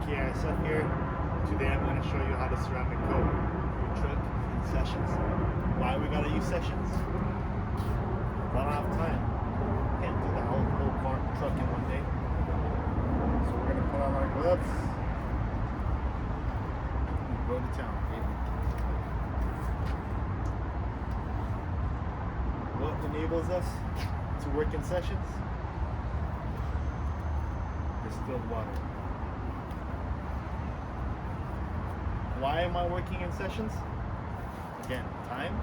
KSF here. Today I'm going to show you how to ceramic coat your truck in sessions. Why we gotta use sessions? I don't have time. Can't do the whole truck in one day. So we're gonna put on our gloves and go to town, baby. What enables us to work in sessions? Distilled water. Why am I working in sessions? Again, time.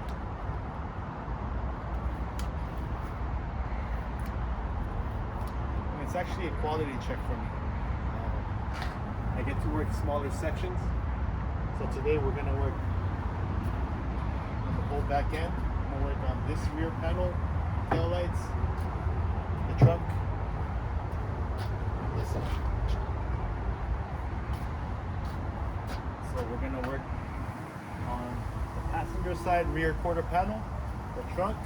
And it's actually a quality check for me. I get to work smaller sections. So today we're going to work on the whole back end. I'm going to work on this rear panel, tail lights, the trunk, and this side. So we're going to work on the passenger side rear quarter panel, the trunk,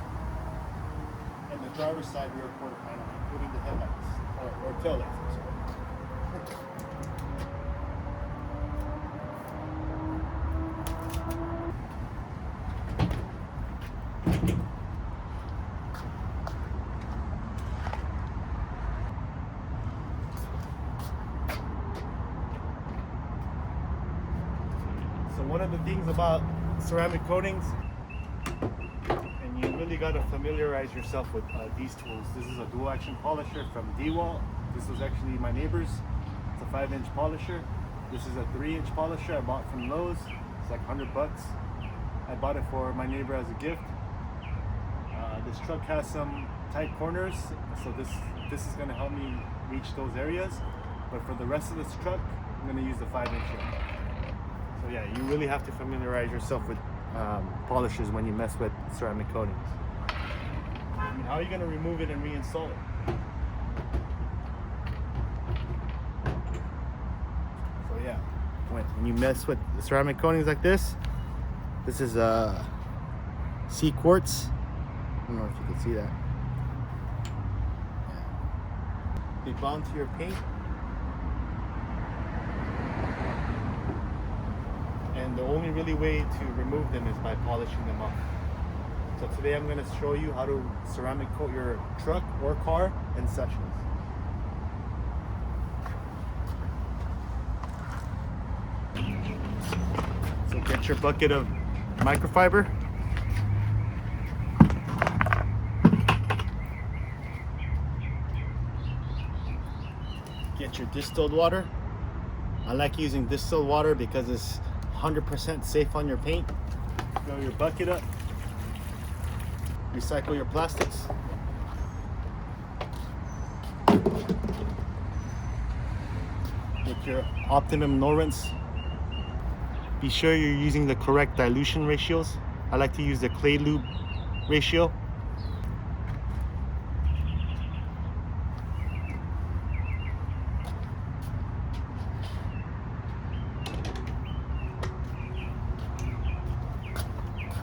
and the driver's side rear quarter panel, including the headlights, or tail lights, I'm sorry. So one of the things about ceramic coatings, and you really got to familiarize yourself with these tools. This is a dual action polisher from D-Wall. This was actually my neighbor's. It's a 5-inch polisher. This is a 3-inch polisher I bought from Lowe's. It's like $100. I bought it for my neighbor as a gift. This truck has some tight corners, so this is going to help me reach those areas. But for the rest of this truck, I'm going to use the 5-inch one. So yeah, you really have to familiarize yourself with polishers when you mess with ceramic coatings. I mean, how are you going to remove it and reinstall it? So yeah, when you mess with the ceramic coatings like this is sea quartz. I don't know if you can see that. Yeah. They bond to your paint. And the only really way to remove them is by polishing them off. So today I'm going to show you how to ceramic coat your truck or car in sessions. So get your bucket of microfiber. Get your distilled water. I like using distilled water because it's 100% safe on your paint. Fill your bucket up. Recycle your plastics. Get your optimum no rinse. Be sure you're using the correct dilution ratios. I like to use the clay lube ratio.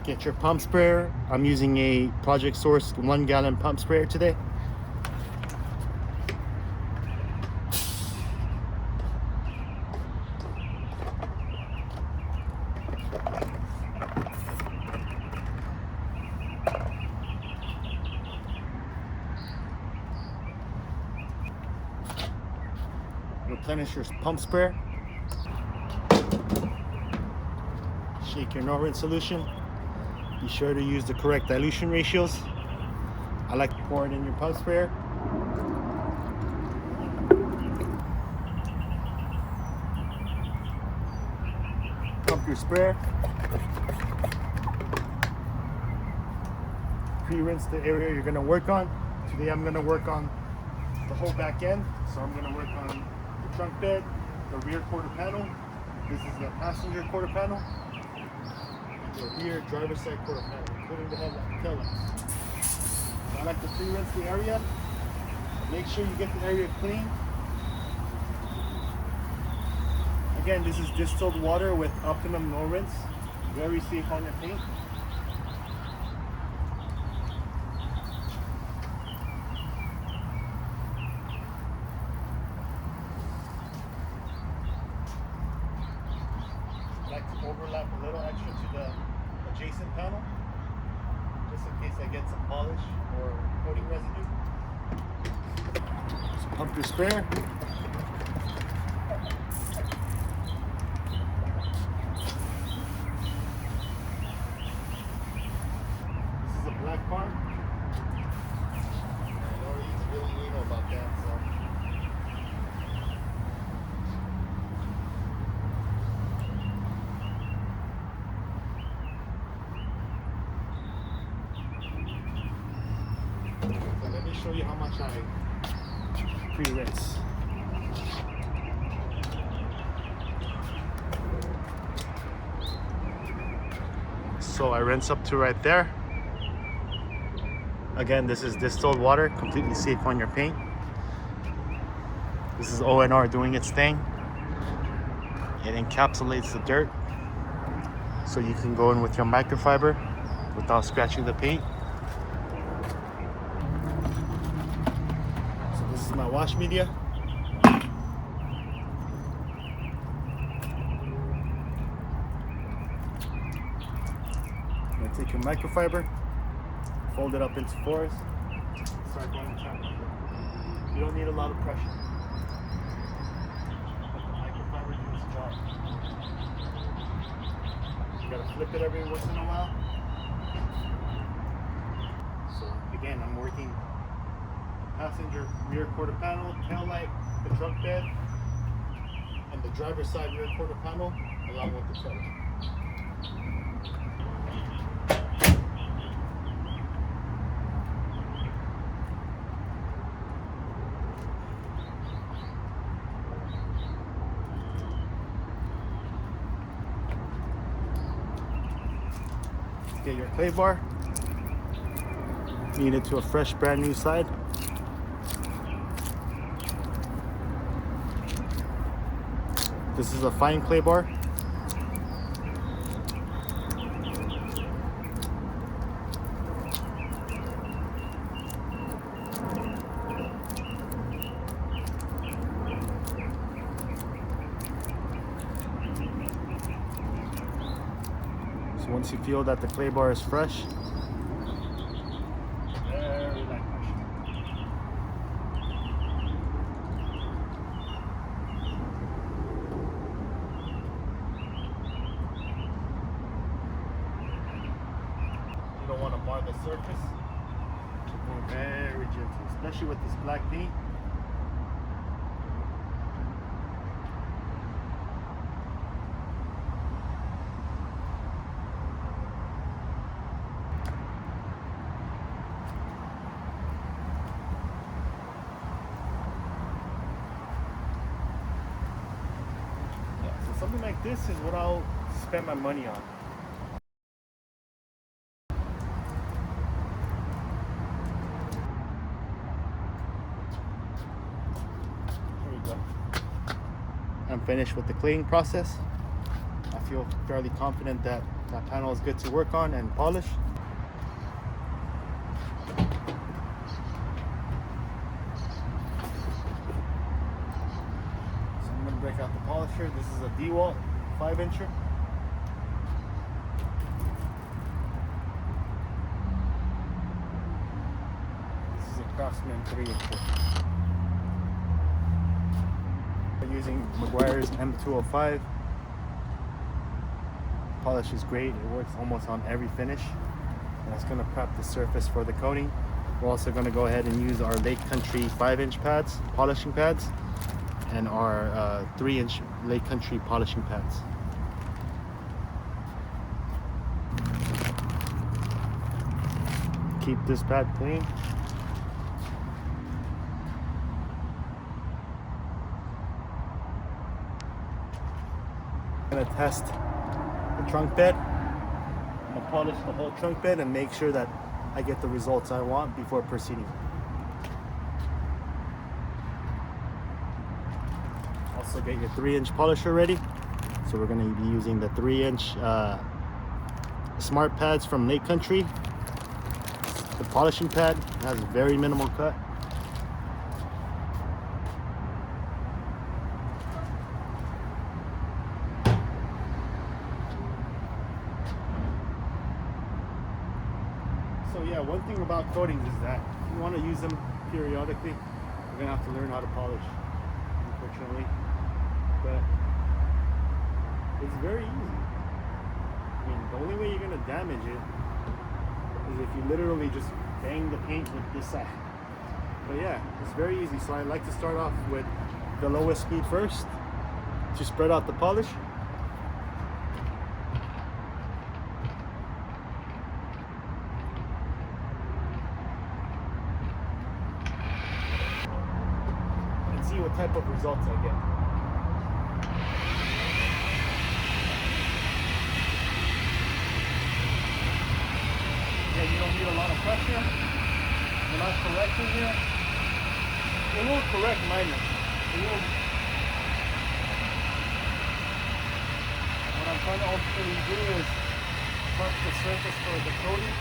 Get your pump sprayer. I'm using a Project Source 1-gallon pump sprayer today. Replenish your pump sprayer. Shake your no-rinse solution. Be sure to use the correct dilution ratios. I like to pour it in your pump sprayer. Pump your sprayer. Pre-rinse the area you're going to work on. Today I'm going to work on the whole back end. So I'm going to work on the trunk bed, the rear quarter panel. This is the passenger quarter panel. The rear driver's side quarter panel, including the tail lights. So I like to pre-rinse the area. Make sure you get the area clean. Again, this is distilled water with optimum no rinse. Very safe on your paint. overlap a little extra to the adjacent panel, just in case I get some polish or coating residue. So pump your sprayer. This is a black car. I know he's really anal about that, so. Let me show you how much I pre-rinse. So I rinse up to right there. Again, this is distilled water, completely safe on your paint. This is ONR doing its thing. It encapsulates the dirt, so you can go in with your microfiber without scratching the paint. So this is my wash media. I'm gonna take your microfiber, fold it up into fours, start going chunk. You don't need a lot of pressure. Let the microfiber do its job. You gotta flip it every once in a while. So again, I'm working passenger rear quarter panel, tail light, the trunk bed, and the driver's side rear quarter panel, along with the trailer. Get your clay bar, knead it to a fresh brand new side. This is a fine clay bar. Once you feel that the clay bar is fresh, very light pressure. You don't want to bar the surface. So go very gentle, especially with this black paint. Something like this is what I'll spend my money on. There we go. I'm finished with the cleaning process. I feel fairly confident that that panel is good to work on and polish. Break out the polisher. This is a DeWalt 5-incher. This is a Craftsman 3-incher. I'm using Meguiar's M205. Polish is great. It works almost on every finish. And it's going to prep the surface for the coating. We're also going to go ahead and use our Lake Country 5-inch pads, polishing pads, and our 3-inch Lake Country polishing pads. Keep this pad clean. I'm gonna test the trunk bed. I'm gonna polish the whole trunk bed and make sure that I get the results I want before proceeding. Also get your 3-inch polisher ready. So we're going to be using the 3-inch smart pads from Lake Country. The polishing pad has a very minimal cut. So yeah, one thing about coatings is that if you want to use them periodically, you're gonna have to learn how to polish, unfortunately. But it's very easy. I mean, the only way you're gonna damage it is if you literally just bang the paint with this side. But yeah, it's very easy. So I like to start off with the lowest speed first to spread out the polish. And see what type of results I get. You don't need a lot of pressure. We're not correcting here. It will correct minor. What I'm trying to ultimately do is prep the surface for the coating.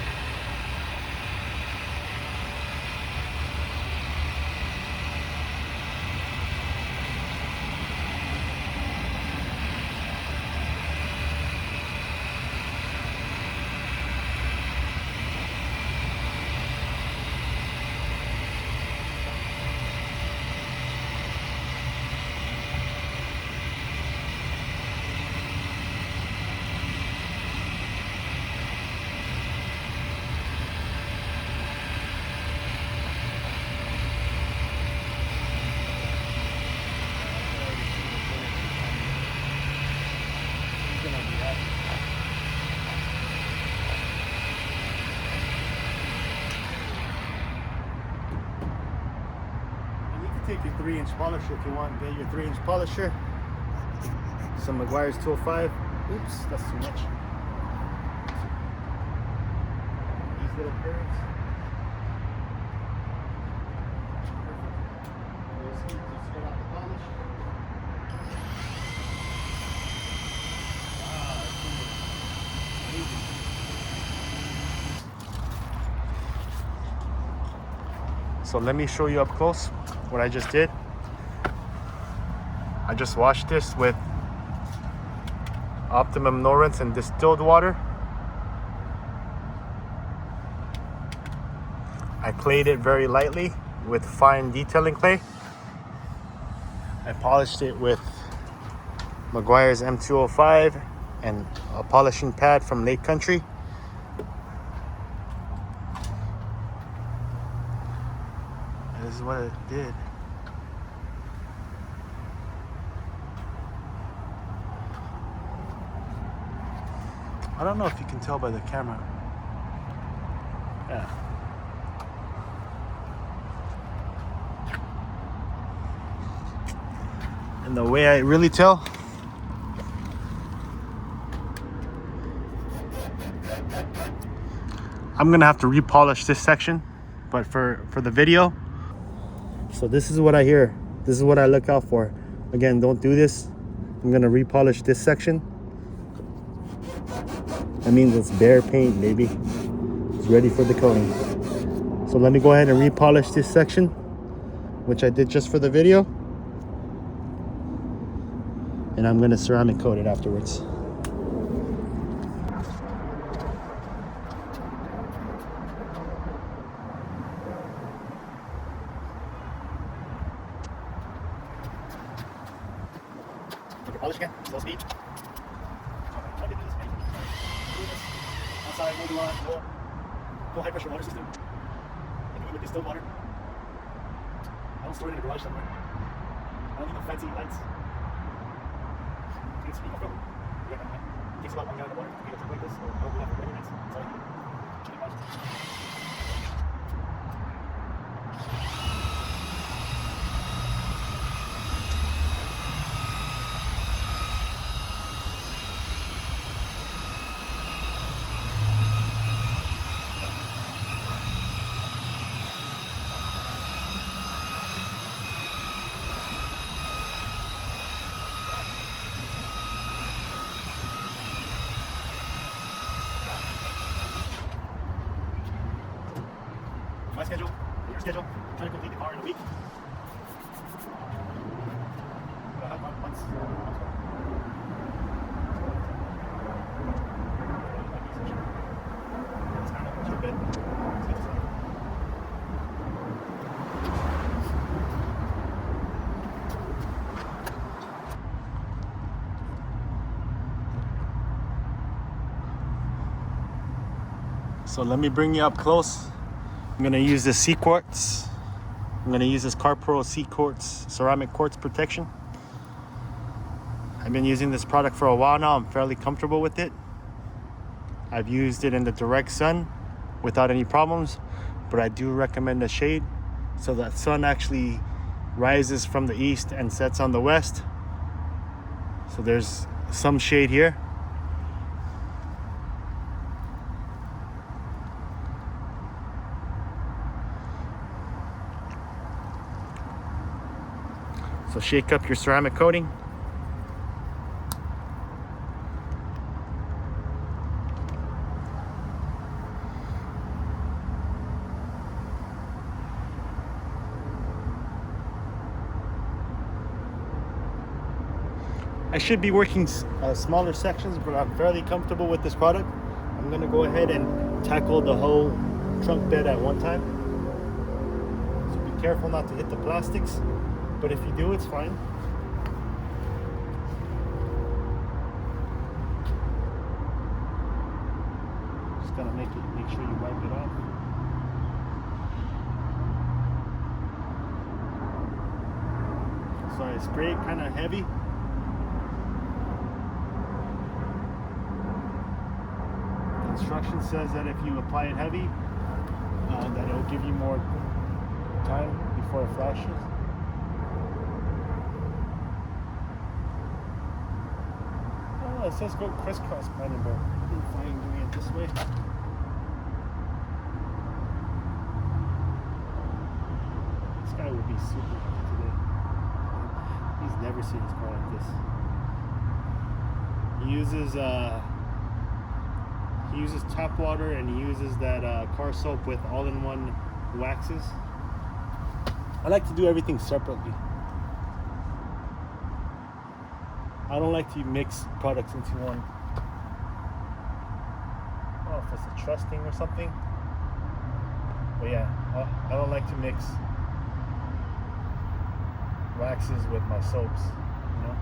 Take your 3-inch polisher if you want. Get your 3-inch polisher. Some Meguiar's 205. Oops, that's too much. These little curves. Perfect. Just spread out the polish. Wow, that's amazing. So let me show you up close what I just did. I just washed this with Optimum no rinse and distilled water. I clayed it very lightly with fine detailing clay. I polished it with Meguiar's M205 and a polishing pad from Lake Country. This is what it did. I don't know if you can tell by the camera. Yeah. And the way I really tell, I'm gonna have to repolish this section, but for the video. So this is what I hear. This is what I look out for. Again, don't do this. I'm gonna repolish this section. That means it's bare paint, baby. It's ready for the coating. So let me go ahead and repolish this section, which I did just for the video. And I'm gonna ceramic coat it afterwards. Polish again, slow speed. Outside, mold line, full high pressure water system. I do it with distilled water. I don't store it in a garage somewhere. I don't need no fancy lights. It's speed of film. It takes about 1 gallon of water to get it like this, or I don't have it very nice. That's all I need. So let me bring you up close. I'm gonna use this sea quartz. I'm gonna use this CarPro sea quartz, ceramic quartz protection. I've been using this product for a while now. I'm fairly comfortable with it. I've used it in the direct sun without any problems, but I do recommend a shade so that sun actually rises from the east and sets on the west. So there's some shade here. So shake up your ceramic coating. I should be working smaller sections, but I'm fairly comfortable with this product. I'm gonna go ahead and tackle the whole trunk bed at one time. So be careful not to hit the plastics. But if you do, it's fine. Just gotta make sure you wipe it off. So I spray it kind of heavy. The instruction says that if you apply it heavy, that it'll give you more time before it flashes. It says go crisscross pattern, but I'm fine doing it this way. This guy would be super happy today. He's never seen his car like this. He uses tap water and he uses that car soap with all-in-one waxes. I like to do everything separately. I don't like to mix products into one. I don't know if it's a trust thing or something. But yeah, I don't like to mix waxes with my soaps, you know?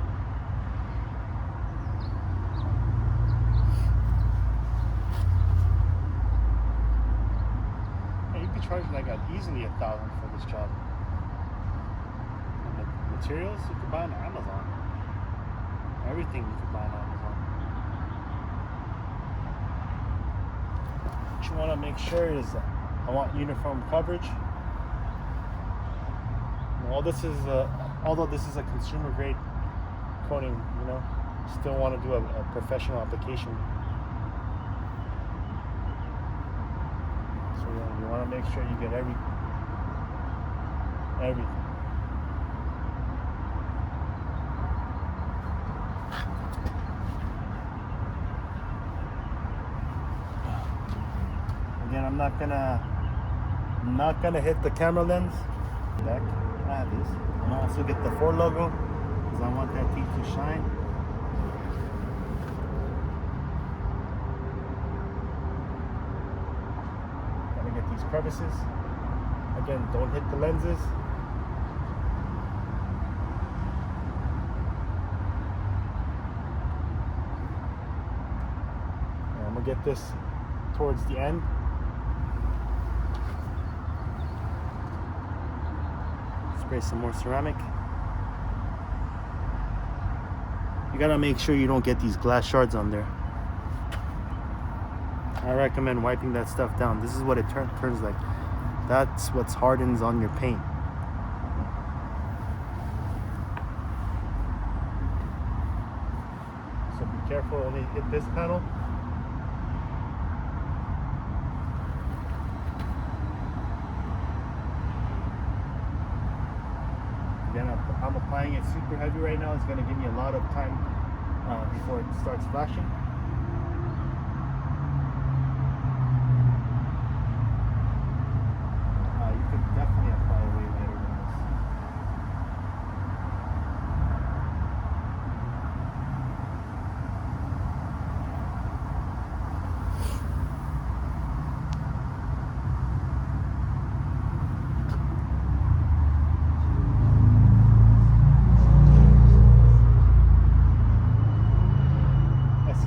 Yeah, you could charge like easily $1,000 for this job. And the materials you could buy on Amazon. Everything you can buy on Amazon. What you want to make sure is I want uniform coverage. Although this is a consumer grade coating, you know, still want to do a professional application. So you want to make sure you get everything. Again, I'm not gonna hit the camera lens. Back, I have this. I'm also get the Ford logo because I want that teeth to shine. Gotta get these crevices. Again, don't hit the lenses. And I'm gonna get this towards the end. Spray some more ceramic. You gotta make sure you don't get these glass shards on there. I recommend wiping that stuff down. This is what it turns like. That's what hardens on your paint. So be careful, only hit this panel. Again, I'm applying it super heavy right now. It's going to give me a lot of time before it starts flashing. You could definitely apply it way later than this.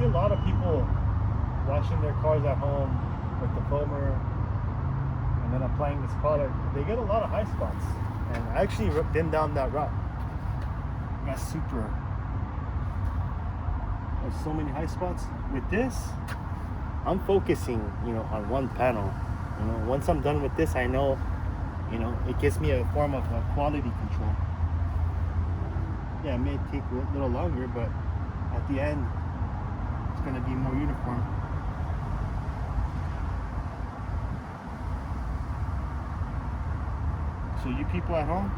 A lot of people washing their cars at home with the foamer and then applying this product, they get a lot of high spots. And I actually been down that route. There's so many high spots. With this, I'm focusing, on one panel. Once I'm done with this, I know, it gives me a form of quality control. Yeah, it may take a little longer, but at the end, it's going to be more uniform. So you people at home,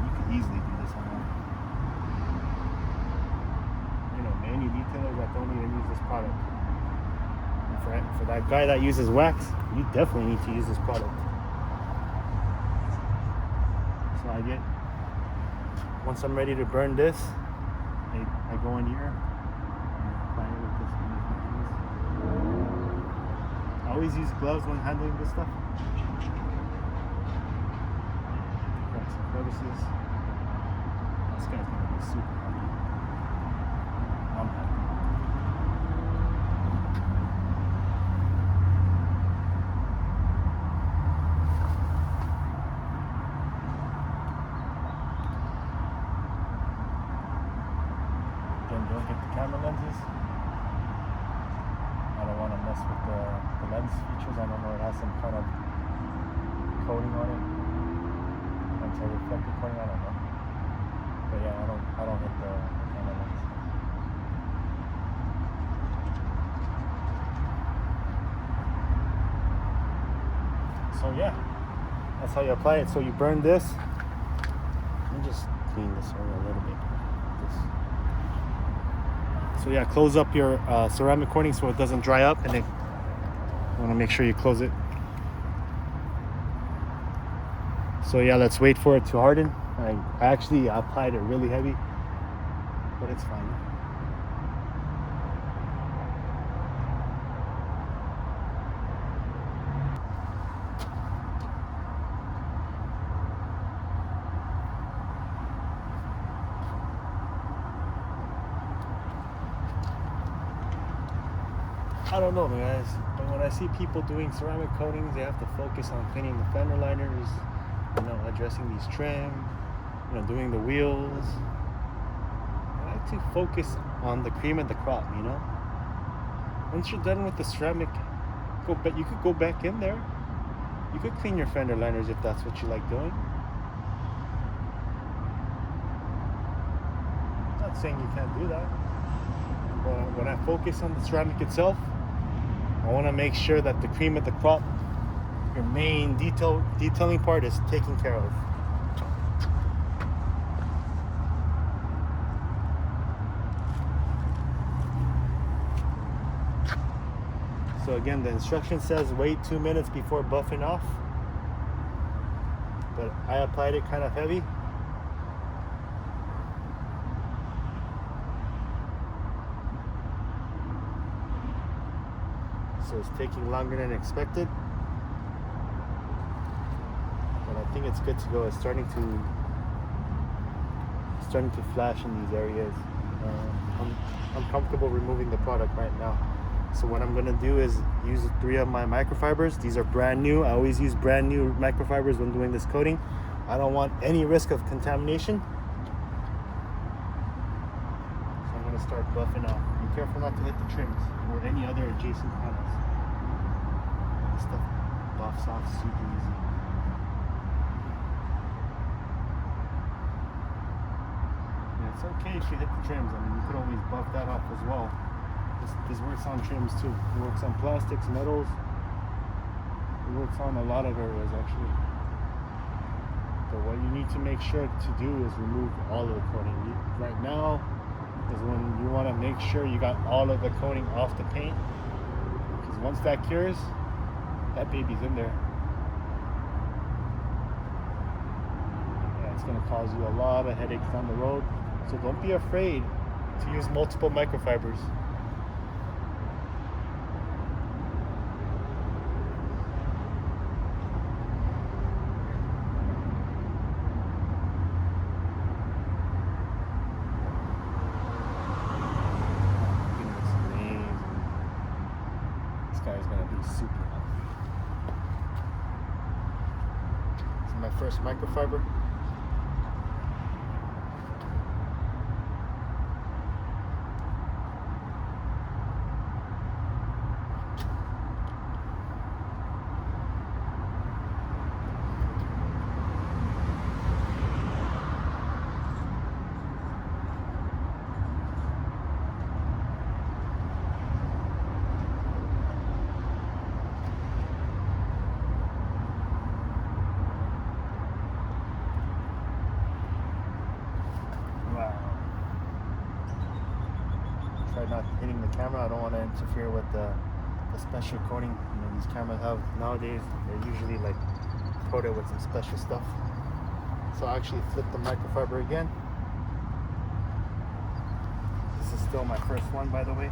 you could easily do this at home. Many detailers that don't even use this product. And for that guy that uses wax, you definitely need to use this product. So once I'm ready to burn this, I go in here and apply it with this. I always use gloves when handling this stuff. Got some crevices. This guy's gonna be super happy. I'm happy. Again, don't get the camera lenses. I don't want to mess with the lens features. I don't know, it has some kind of coating on it. Anti-reflective coating, I don't know. But yeah, I don't hit the camera lens. So yeah, that's how you apply it. So you burn this. Let me just clean this area a little bit. So yeah, close up your ceramic coating so it doesn't dry up, and then you want to make sure you close it. So yeah, let's wait for it to harden. I actually applied it really heavy, but it's fine. I don't know, guys, but when I see people doing ceramic coatings, they have to focus on cleaning the fender liners, addressing these trim, doing the wheels. I like to focus on the cream of the crop, Once you're done with the ceramic, you could go back in there. You could clean your fender liners if that's what you like doing. I'm not saying you can't do that. But when I focus on the ceramic itself, I want to make sure that the cream of the crop, your main detailing part, is taken care of. So again, the instruction says wait 2 minutes before buffing off, but I applied it kind of heavy. So it's taking longer than expected, but I think it's good to go. It's starting to flash in these areas. I'm comfortable removing the product right now. So what I'm going to do is use 3 of my microfibers. These are brand new. I always use brand new microfibers when doing this coating. I don't want any risk of contamination. So I'm going to start buffing off. Be careful not to hit the trims or any other adjacent panels. This stuff buffs off super easy. Yeah, it's okay if you hit the trims. I mean, you could always buff that off as well. This works on trims too. It works on plastics, metals. It works on a lot of areas actually. But what you need to make sure to do is remove all of the coating. Right now is when you want to make sure you got all of the coating off the paint. Because once that cures, that baby's in there. Yeah, it's going to cause you a lot of headaches down the road. So don't be afraid to use multiple microfibers. first microfiber. Try not hitting the camera. I don't want to interfere with the special coating these cameras have nowadays. They're usually like coated with some special stuff. So I actually flipped the microfiber again. This is still my first one, by the way.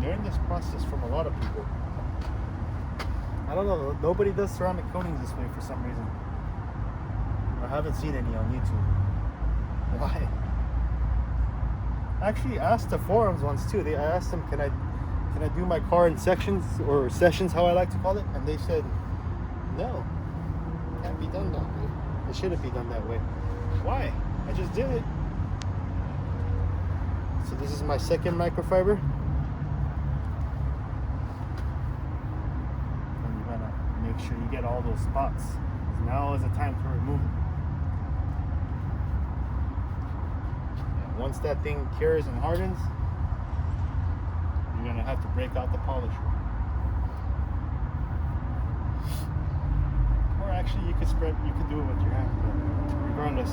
Learned this process from a lot of people. I don't know, nobody does ceramic coatings this way for some reason. I haven't seen any on YouTube. Why? I actually asked the forums once too. I asked them, can I do my car in sections or sessions, how I like to call it, and they said no, it can't be done that way. It shouldn't be done that way. Why? I just did it. So this is my second microfiber. Make sure you get all those spots. Now is the time to remove it. And once that thing cures and hardens, you're gonna have to break out the polisher. Or actually, you could do it with your hand. But regardless,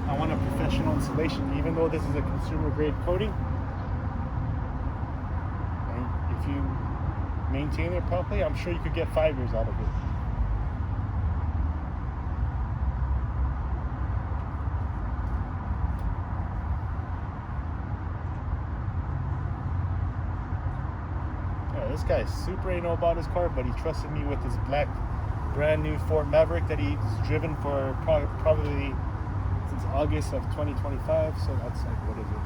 I want a professional installation. Even though this is a consumer grade coating, and if you maintain it properly, I'm sure you could get 5 years out of it. Yeah, this guy super ain't know about his car, but he trusted me with his black brand new Ford Maverick that he's driven for probably since August of 2025. So that's like, what is it?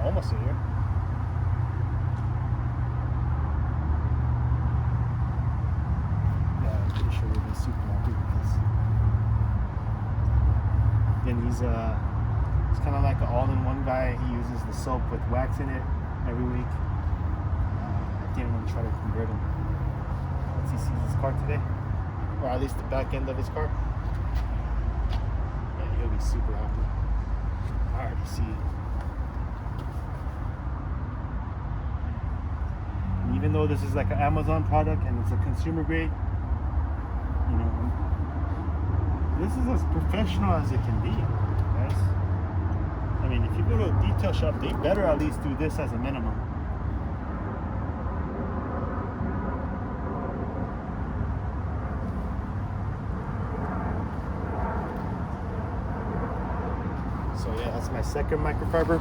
Almost a year. Super happy because again he's kind of like an all-in-one guy. He uses the soap with wax in it every week. I didn't want to try to convert him once he sees his car today, or at least the back end of his car. Yeah, he'll be super happy. I already see it. And even though this is like an Amazon product and it's a consumer grade, you know, this is as professional as it can be, guys. I mean, if you go to a detail shop, they better at least do this as a minimum. So yeah, that's my second microfiber.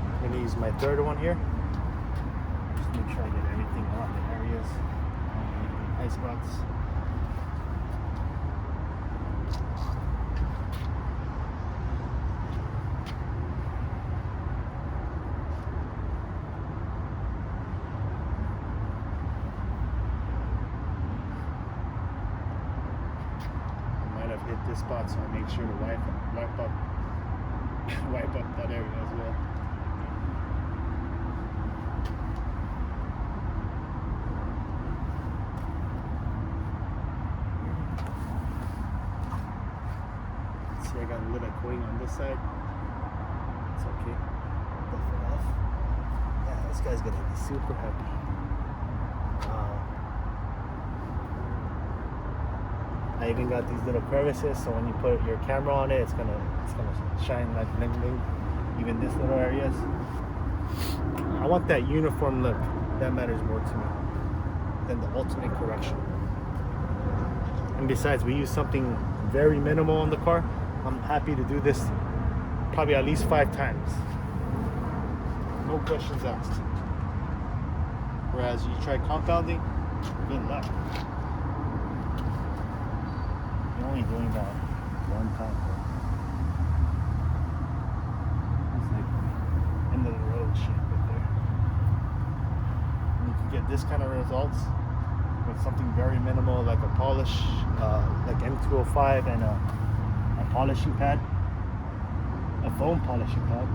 I'm gonna use my third one here. Make sure I get everything around the areas, high spots. hit this spot, so I make sure to wipe up wipe up that area as well. See, I got a little coating on this side. It's okay. Buff it off. Yeah, this guy's gonna be super happy. I even got these little crevices, so when you put your camera on it, it's gonna shine like bling bling, even this little areas. I want that uniform look. That matters more to me than the ultimate correction. And besides, we use something very minimal on the car. I'm happy to do this probably at least 5 times. No questions asked. Whereas you try compounding, good luck. You're only doing that one time. It's like end of the road shit right there. And you can get this kind of results with something very minimal, like a polish, like M205 and a polishing pad, a foam polishing pad.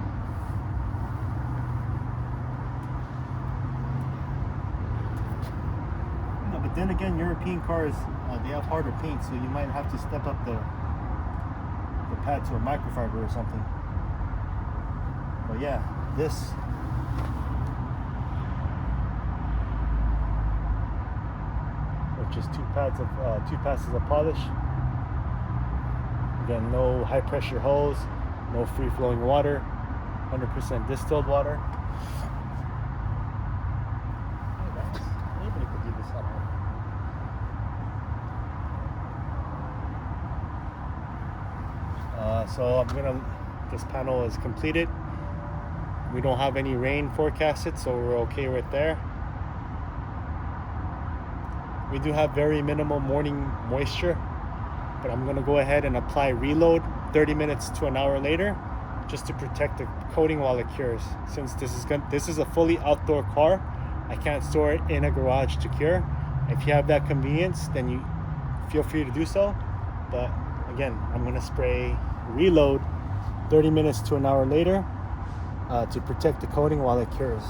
No, but then again, European cars, they have harder paint, so you might have to step up the pad to a microfiber or something. But yeah, this which is 2 passes of polish. Again, no high pressure hose, no free flowing water, 100% distilled water. Anybody could do this at home. So this panel is completed. We don't have any rain forecasted, so we're okay right there. We do have very minimal morning moisture, but I'm gonna go ahead and apply reload 30 minutes to an hour later, just to protect the coating while it cures. Since this is a fully outdoor car, I can't store it in a garage to cure. If you have that convenience, then you feel free to do so. But again, I'm gonna spray reload 30 minutes to an hour later to protect the coating while it cures.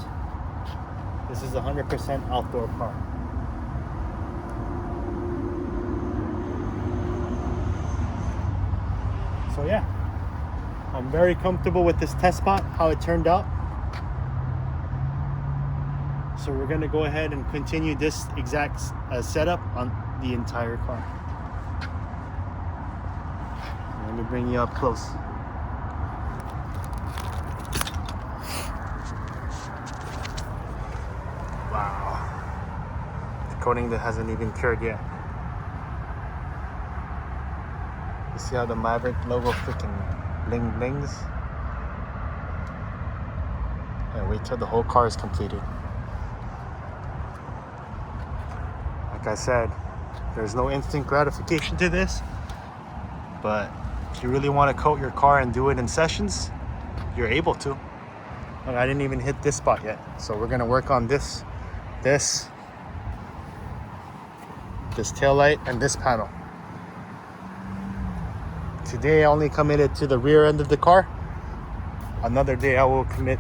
This is a 100% outdoor car. So yeah, I'm very comfortable with this test spot, how it turned out. So we're gonna go ahead and continue this exact setup on the entire car. Let me bring you up close. Wow. The coating that hasn't even cured yet. You see how the Maverick logo freaking bling blings? Yeah, wait till the whole car is completed. Like I said, there's no instant gratification to this, but if you really want to coat your car and do it in sessions, you're able to. Look, I didn't even hit this spot yet, so we're gonna work on this tail light and this panel. Today I only committed to the rear end of the car. Another day I will commit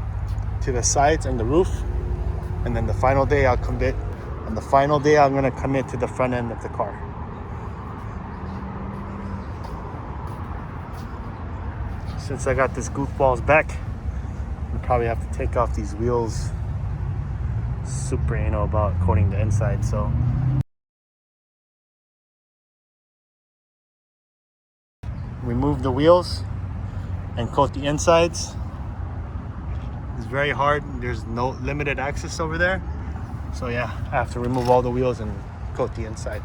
to the sides and the roof, and then the final day I'll commit. On the final day I'm gonna commit to the front end of the car. Since I got this goofball's back, we probably have to take off these wheels. Super anal about coating the inside, so remove the wheels and coat the insides. It's very hard. There's no limited access over there, so yeah, I have to remove all the wheels and coat the inside.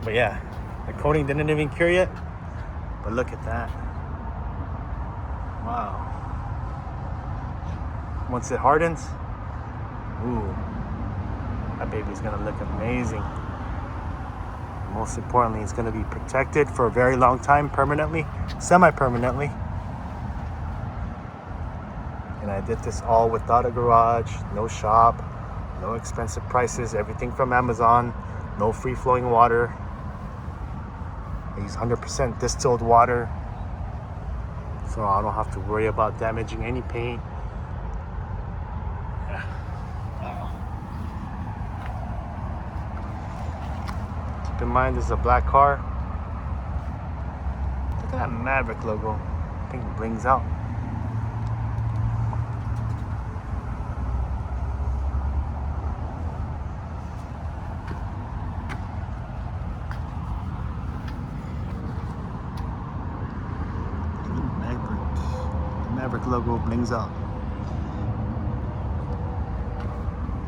But yeah, the coating didn't even cure yet, but look at that. Wow. Once it hardens, ooh, that baby's gonna look amazing. Most importantly, it's gonna be protected for a very long time, permanently, semi-permanently. And I did this all without a garage, no shop, no expensive prices, everything from Amazon, No free-flowing water. I use 100% distilled water, so I don't have to worry about damaging any paint. Yeah. Keep in mind, this is a black car. Look at that Maverick logo. I think it blings out. Maverick logo blings out.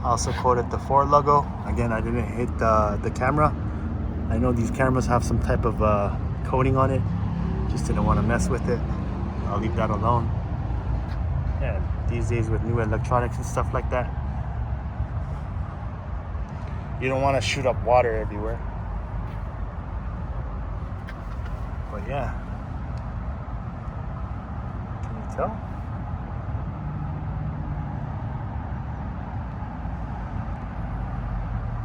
I also quoted the Ford logo. Again, I didn't hit the camera. I know these cameras have some type of coating on it. Just didn't want to mess with it. I'll leave that alone. Yeah, these days with new electronics and stuff like that, you don't want to shoot up water everywhere. But yeah. Can you tell?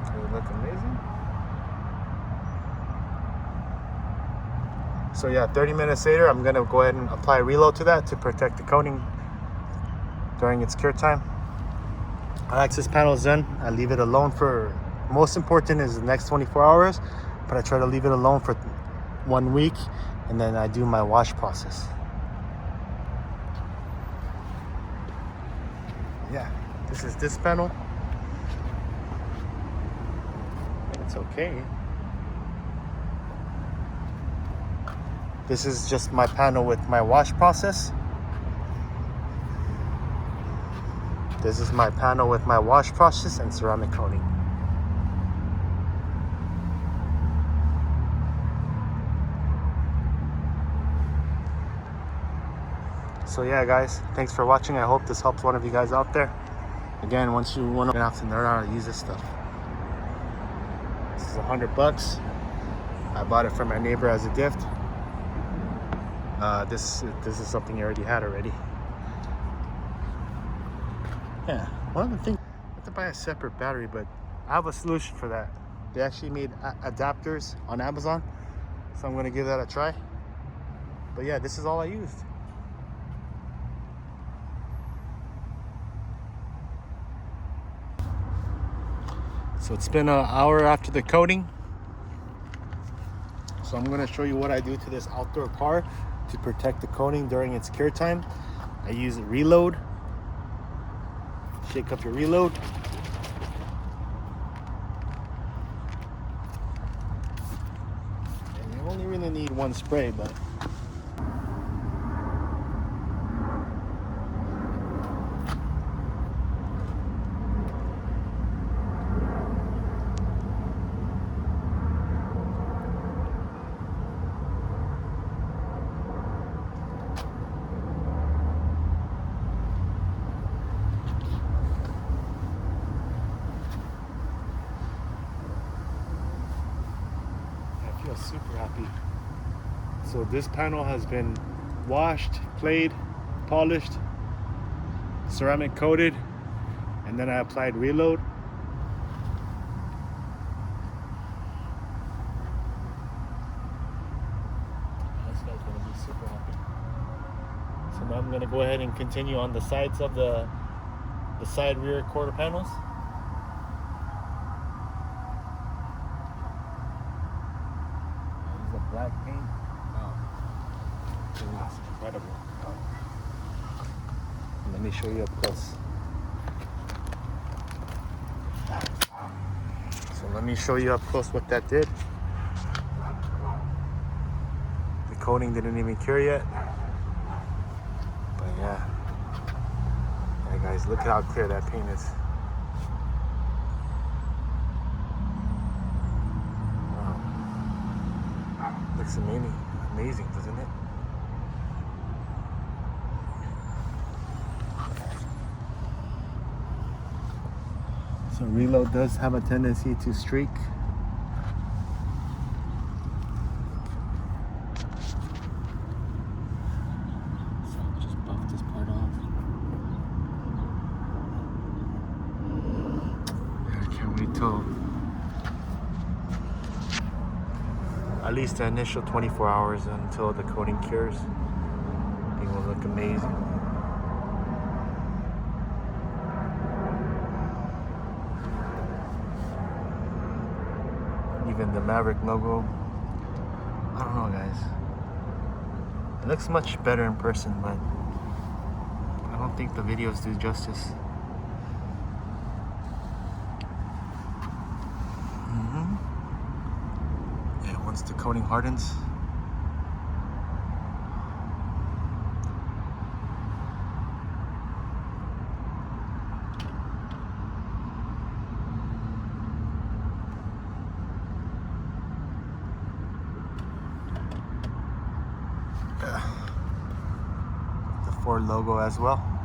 Does it look amazing? So yeah, 30 minutes later, I'm gonna go ahead and apply reload to that to protect the coating during its cure time. Once this panel is done, I leave it alone for, most important is the next 24 hours, but I try to leave it alone for 1 week, and then I do my wash process. Yeah, this is this panel. It's okay. This is just my panel with my wash process. This is my panel with my wash process and ceramic coating. So yeah, guys, thanks for watching. I hope this helps one of you guys out there. Again, once you want to have to learn how to use this stuff. This is $100. I bought it from my neighbor as a gift. This is something you already had already. Yeah, one of the things, I have to buy a separate battery, but I have a solution for that. They actually made adapters on Amazon, so I'm gonna give that a try. But yeah, this is all I used. So it's been an hour after the coating. So I'm gonna show you what I do to this outdoor car to protect the coating during its cure time. I use reload. Shake up your reload. And you only really need one spray, but super happy. So this panel has been washed, played, polished, ceramic coated, and then I applied reload. This guy's gonna be super happy. So now I'm gonna go ahead and continue on the sides of the side rear quarter panels. Black paint. Oh, it's incredible. Let me show you up close. So let me show you up close what that did. The coating didn't even cure yet. But yeah. Yeah, guys, look at how clear that paint is. Looks amazing, doesn't it? So reload does have a tendency to streak. So I'll just buff this part off. I can't wait till at least the initial 24 hours until the coating cures. It will look amazing. Even the Maverick logo. I don't know, guys. It looks much better in person, but I don't think the videos do justice. Yeah, once the coating hardens, the Ford logo as well.